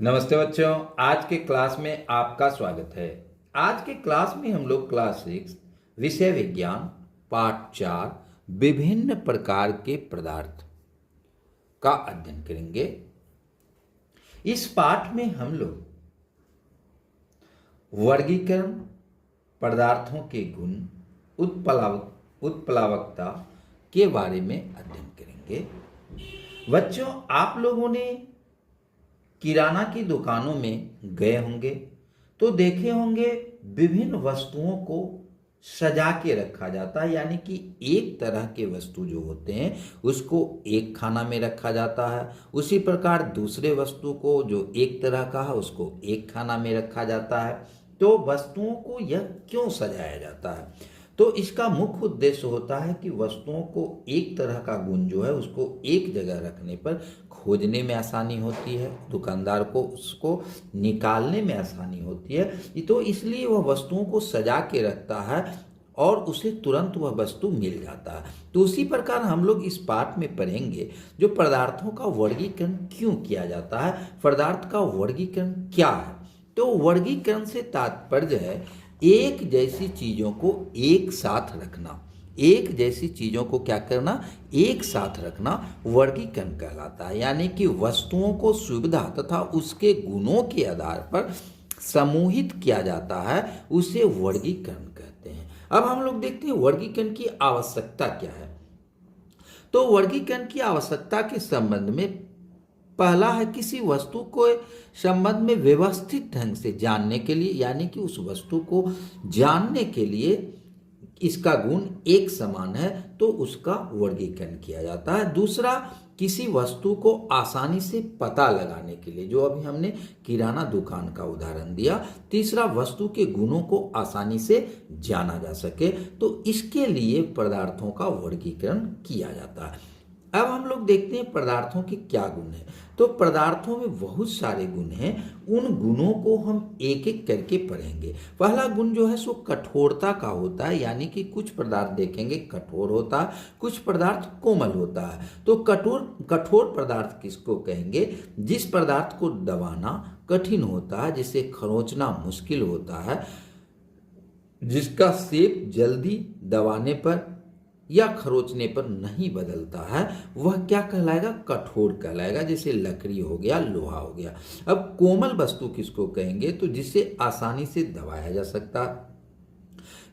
नमस्ते बच्चों, आज के क्लास में आपका स्वागत है। आज के क्लास में हम लोग क्लास 6 विषय विज्ञान पाठ 4 विभिन्न प्रकार के पदार्थ का अध्ययन करेंगे। इस पाठ में हम लोग वर्गीकरण, पदार्थों के गुण, उत्प्लावकता के बारे में अध्ययन करेंगे। बच्चों, आप लोगों ने किराना की दुकानों में गए होंगे तो देखे होंगे विभिन्न वस्तुओं को सजा के रखा जाता है, यानी कि एक तरह के वस्तु जो होते हैं उसको एक खाना में रखा जाता है। उसी प्रकार दूसरे वस्तु को जो एक तरह का है उसको एक खाना में रखा जाता है। तो वस्तुओं को यह क्यों सजाया जाता है? तो इसका मुख्य उद्देश्य होता है कि वस्तुओं को एक तरह का गुण जो है उसको एक जगह रखने पर खोजने में आसानी होती है, दुकानदार को उसको निकालने में आसानी होती है। तो इसलिए वह वस्तुओं को सजा के रखता है और उसे तुरंत वह वस्तु मिल जाता है। तो उसी प्रकार हम लोग इस पाठ में पढ़ेंगे जो पदार्थों का वर्गीकरण क्यों किया जाता है, पदार्थ का वर्गीकरण क्या है। तो वर्गीकरण से तात्पर्य है एक जैसी चीजों को एक साथ रखना। एक जैसी चीजों को क्या करना? एक साथ रखना वर्गीकरण कहलाता है। यानी कि वस्तुओं को सुविधा तथा उसके गुणों के आधार पर समूहित किया जाता है, उसे वर्गीकरण कहते हैं। अब हम लोग देखते हैं वर्गीकरण की आवश्यकता क्या है। तो वर्गीकरण की आवश्यकता के संबंध में पहला है किसी वस्तु को संबंध में व्यवस्थित ढंग से जानने के लिए, यानी कि उस वस्तु को जानने के लिए इसका गुण एक समान है तो उसका वर्गीकरण किया जाता है। दूसरा, किसी वस्तु को आसानी से पता लगाने के लिए, जो अभी हमने किराना दुकान का उदाहरण दिया। तीसरा, वस्तु के गुणों को आसानी से जाना जा सके, तो इसके लिए पदार्थों का वर्गीकरण किया जाता है। अब हम लोग देखते हैं पदार्थों के क्या गुण हैं। तो पदार्थों में बहुत सारे गुण हैं, उन गुणों को हम एक एक करके पढ़ेंगे। पहला गुण जो है सो कठोरता का होता है, यानी कि कुछ पदार्थ देखेंगे कठोर होता है, कुछ पदार्थ कोमल होता है। तो कठोर पदार्थ किसको कहेंगे? जिस पदार्थ को दबाना कठिन होता है, जिसे खरोंचना मुश्किल होता है, जिसका शेप जल्दी दबाने पर या खरोचने पर नहीं बदलता है, वह क्या कहलाएगा? कठोर कहलाएगा। जैसे लकड़ी हो गया, लोहा हो गया। अब कोमल वस्तु किसको कहेंगे? तो जिसे आसानी से दबाया जा सकता,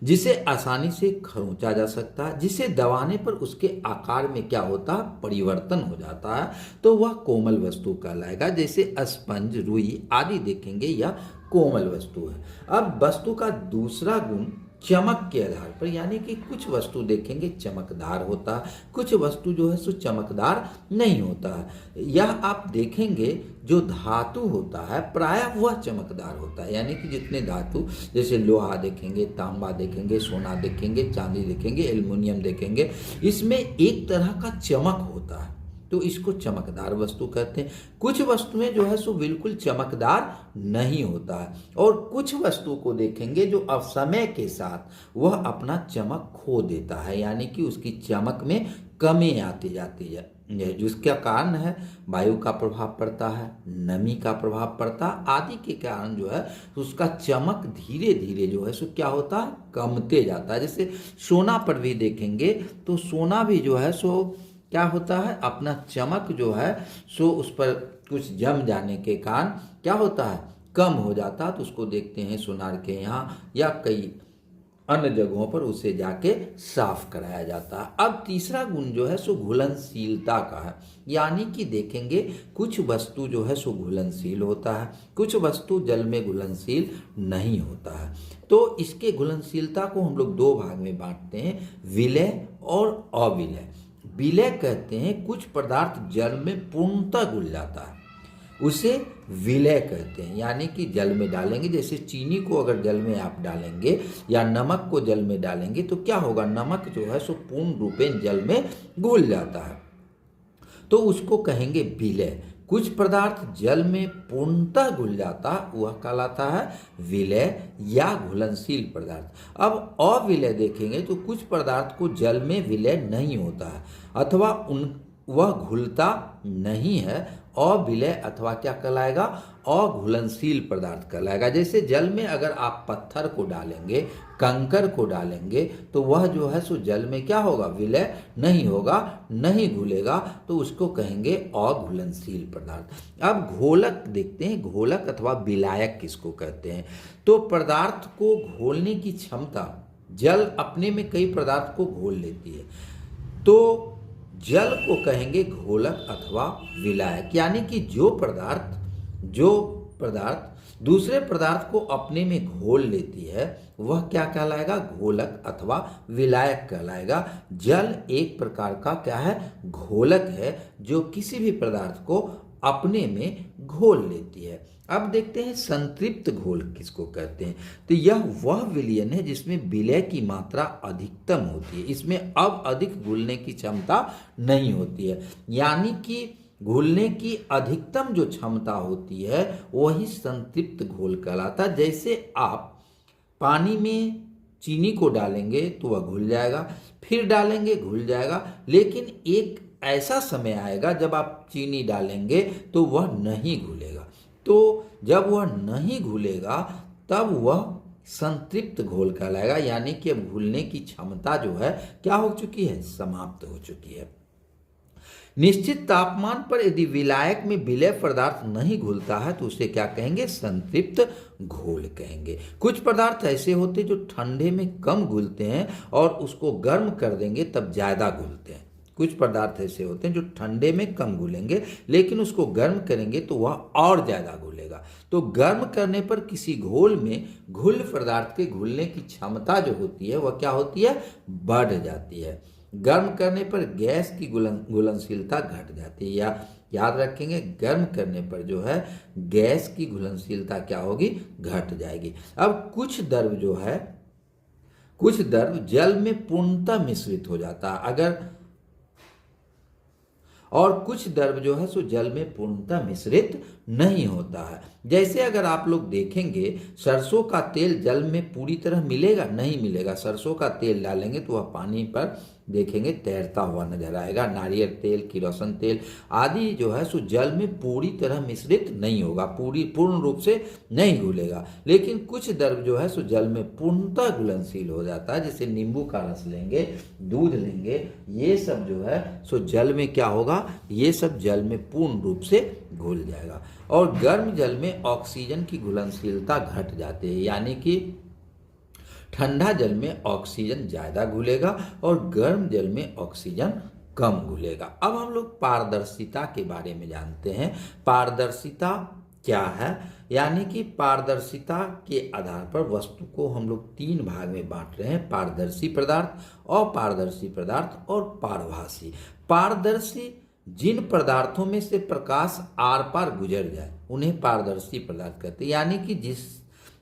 जिसे आसानी से खरोंचा जा सकता है, जिसे दबाने पर उसके आकार में क्या होता है? परिवर्तन हो जाता है, तो वह कोमल वस्तु कहलाएगा। जैसे स्पंज, रुई आदि देखेंगे या कोमल वस्तु है। अब वस्तु का दूसरा गुण चमक के आधार पर, यानी कि कुछ वस्तु देखेंगे चमकदार होता है, कुछ वस्तु जो है सो चमकदार नहीं होता है। यह आप देखेंगे जो धातु होता है प्रायः वह चमकदार होता है, यानी कि जितने धातु, जैसे लोहा देखेंगे, तांबा देखेंगे, सोना देखेंगे, चांदी देखेंगे, एल्युमिनियम देखेंगे, इसमें एक तरह का चमक होता है, तो इसको चमकदार वस्तु कहते हैं। कुछ वस्तुएं जो है सो बिल्कुल चमकदार नहीं होता है, और कुछ वस्तु को देखेंगे जो अब समय के साथ वह अपना चमक खो देता है, यानी कि उसकी चमक में कमी आती जाती है, जिसका कारण है वायु का प्रभाव पड़ता है, नमी का प्रभाव पड़ता है आदि के कारण जो है उसका चमक धीरे धीरे जो है सो क्या होता है? कमते जाता है। जैसे सोना पर भी देखेंगे तो सोना भी जो है सो क्या होता है? अपना चमक जो है सो उस पर कुछ जम जाने के कारण क्या होता है? कम हो जाता है। तो उसको देखते हैं सोनार के यहाँ या कई अन्य जगहों पर उसे जाके साफ कराया जाता है। अब तीसरा गुण जो है सो घुलनशीलता का है, यानी कि देखेंगे कुछ वस्तु जो है सो घुलनशील होता है, कुछ वस्तु जल में घुलनशील नहीं होता है। तो इसके घुलनशीलता को हम लोग दो भाग में बांटते हैं, विलय और अविलय। विलय कहते हैं कुछ पदार्थ जल में पूर्णतः घुल जाता है, उसे विलय कहते हैं। यानी कि जल में डालेंगे, जैसे चीनी को अगर जल में आप डालेंगे या नमक को जल में डालेंगे तो क्या होगा? नमक जो है सो पूर्ण रूपेण जल में घुल जाता है, तो उसको कहेंगे विलय। कुछ पदार्थ जल में पूर्णतः घुल जाता वह कहलाता है विलय या घुलनशील पदार्थ। अब अविलय देखेंगे तो कुछ पदार्थ को जल में विलय नहीं होता है, अथवा वह घुलता नहीं है अविलय अथवा क्या कहलाएगा, अघुलनशील पदार्थ कहलाएगा। जैसे जल में अगर आप पत्थर को डालेंगे, कंकर को डालेंगे, तो वह जो है सो जल में क्या होगा, विलय नहीं होगा, नहीं घुलेगा, तो उसको कहेंगे अघुलनशील पदार्थ। अब घोलक देखते हैं, घोलक अथवा विलायक किसको कहते हैं। तो पदार्थ को घोलने की क्षमता, जल अपने में कई पदार्थ को घोल लेती है, तो जल को कहेंगे घोलक अथवा विलायक। यानी कि जो पदार्थ दूसरे पदार्थ को अपने में घोल लेती है वह क्या कहलाएगा, घोलक अथवा विलायक कहलाएगा। जल एक प्रकार का क्या है, घोलक है, जो किसी भी पदार्थ को अपने में घोल लेती है। अब देखते हैं संतृप्त घोल किसको कहते हैं। तो यह वह विलयन है जिसमें विलय की मात्रा अधिकतम होती है, इसमें अब अधिक घुलने की क्षमता नहीं होती है। यानी कि घुलने की अधिकतम जो क्षमता होती है वही संतृप्त घोल कहलाता है। जैसे आप पानी में चीनी को डालेंगे तो वह घुल जाएगा, फिर डालेंगे घुल जाएगा, लेकिन एक ऐसा समय आएगा जब आप चीनी डालेंगे तो वह नहीं घुलेगा। तो जब वह नहीं घुलेगा तब वह संतृप्त घोल कहलाएगा। यानी कि अब घुलने की क्षमता जो है क्या हो चुकी है, समाप्त हो चुकी है। निश्चित तापमान पर यदि विलायक में विलय पदार्थ नहीं घुलता है तो उसे क्या कहेंगे, संतृप्त घोल कहेंगे। कुछ पदार्थ ऐसे होते हैं जो ठंडे में कम घुलते हैं और उसको गर्म कर देंगे तब ज्यादा घुलते हैं। कुछ पदार्थ ऐसे होते हैं जो ठंडे में कम घुलेंगे लेकिन उसको गर्म करेंगे तो वह और ज्यादा घुलेगा। तो गर्म करने पर किसी घोल में घुल पदार्थ के घुलने की क्षमता जो होती है वह क्या होती है, बढ़ जाती है। गर्म करने पर गैस की घुलनशीलता घट जाती है, या याद रखेंगे गर्म करने पर जो है गैस की घुलनशीलता क्या होगी, घट जाएगी। अब कुछ द्रव जल में पूर्णतः मिश्रित हो जाता है, और कुछ द्रव जो है सो जल में पूर्णतः मिश्रित नहीं होता है। जैसे अगर आप लोग देखेंगे सरसों का तेल जल में पूरी तरह मिलेगा, नहीं मिलेगा। सरसों का तेल डालेंगे तो वह पानी पर देखेंगे तैरता हुआ नजर आएगा। नारियल तेल, किरोसिन तेल आदि जो है सो जल में पूरी तरह मिश्रित नहीं होगा, पूर्ण रूप से नहीं घुलेगा। लेकिन कुछ द्रव जो है सो जल में पूर्णतः घुलनशील हो जाता है। जैसे नींबू का रस लेंगे, दूध लेंगे, ये सब जो है सो जल में क्या होगा, ये सब जल में पूर्ण रूप से घुल जाएगा। और गर्म जल में ऑक्सीजन की घुलनशीलता घट जाती है, यानी कि ठंडा जल में ऑक्सीजन ज्यादा घुलेगा और गर्म जल में ऑक्सीजन कम घुलेगा। अब हम लोग पारदर्शिता के बारे में जानते हैं। पारदर्शिता क्या है, यानी कि पारदर्शिता के आधार पर वस्तु को हम लोग तीन भाग में बांट रहे हैं, पारदर्शी पदार्थ, अपारदर्शी पदार्थ और पारभासी। पारदर्शी जिन पदार्थों में से प्रकाश आर पार गुजर जाए उन्हें पारदर्शी पदार्थ कहते हैं। यानी कि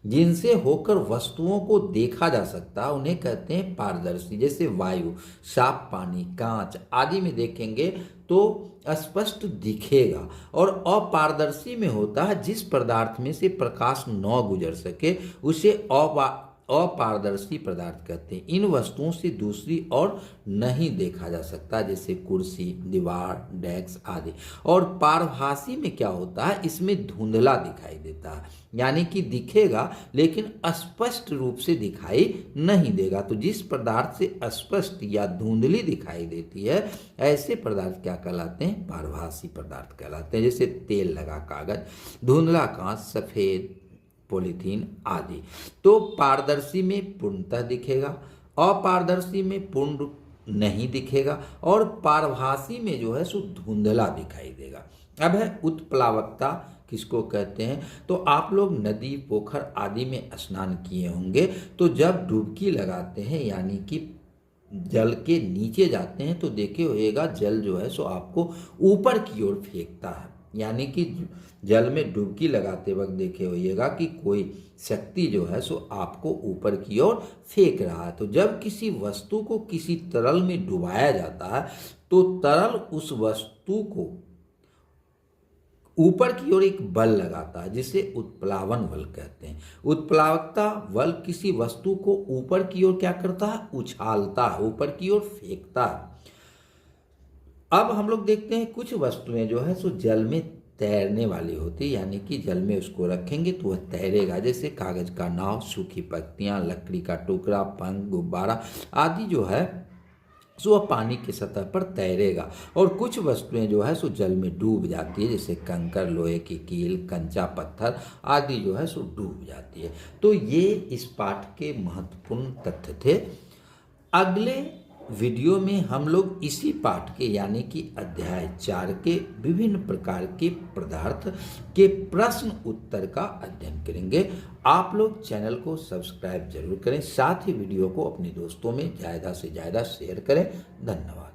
जिनसे होकर वस्तुओं को देखा जा सकता है उन्हें कहते हैं पारदर्शी। जैसे वायु, साफ पानी, कांच आदि में देखेंगे तो स्पष्ट दिखेगा। और अपारदर्शी में होता है जिस पदार्थ में से प्रकाश न गुजर सके उसे अपारदर्शी पदार्थ कहते हैं। इन वस्तुओं से दूसरी और नहीं देखा जा सकता, जैसे कुर्सी, दीवार, डेस्क आदि। और पारभासी में क्या होता है, इसमें धुंधला दिखाई देता है, यानी कि दिखेगा लेकिन स्पष्ट रूप से दिखाई नहीं देगा। तो जिस पदार्थ से स्पष्ट या धुंधली दिखाई देती है ऐसे पदार्थ क्या कहलाते हैं, पारभासी पदार्थ कहलाते हैं। जैसे तेल लगा कागज, धुंधला कांच, सफेद पॉलीथीन आदि। तो पारदर्शी में पूर्णतः दिखेगा, अपारदर्शी में पूर्ण रूप नहीं दिखेगा, और पारभासी में जो है सो धुंधला दिखाई देगा। अब है उत्प्लावकता किसको कहते हैं। तो आप लोग नदी, पोखर आदि में स्नान किए होंगे, तो जब डुबकी लगाते हैं यानी कि जल के नीचे जाते हैं तो देखे होइएगा जल जो है सो आपको ऊपर की ओर फेंकता है। यानी कि जल में डुबकी लगाते वक्त देखे होइएगा कि कोई शक्ति जो है सो आपको ऊपर की ओर फेंक रहा है। तो जब किसी वस्तु को किसी तरल में डुबाया जाता है तो तरल उस वस्तु को ऊपर की ओर एक बल लगाता है जिसे उत्प्लावन बल कहते हैं। उत्प्लावकता बल किसी वस्तु को ऊपर की ओर क्या करता है, उछालता है, ऊपर की ओर फेंकता है। अब हम लोग देखते हैं कुछ वस्तुएं जो है सो जल में तैरने वाली होती है, यानी कि जल में उसको रखेंगे तो वह तैरेगा। जैसे कागज का नाव, सूखी पत्तियां, लकड़ी का टुकड़ा, पंख, गुब्बारा आदि जो है सो वह पानी की सतह पर तैरेगा। और कुछ वस्तुएं जो है सो जल में डूब जाती है, जैसे कंकर, लोहे की कील, कंचा पत्थर आदि जो है सो डूब जाती है। तो ये इस पाठ के महत्वपूर्ण तथ्य थे। अगले वीडियो में हम लोग इसी पाठ के यानी कि अध्याय 4 के विभिन्न प्रकार के पदार्थ के प्रश्न उत्तर का अध्ययन करेंगे। आप लोग चैनल को सब्सक्राइब जरूर करें, साथ ही वीडियो को अपने दोस्तों में ज़्यादा से ज़्यादा शेयर करें। धन्यवाद।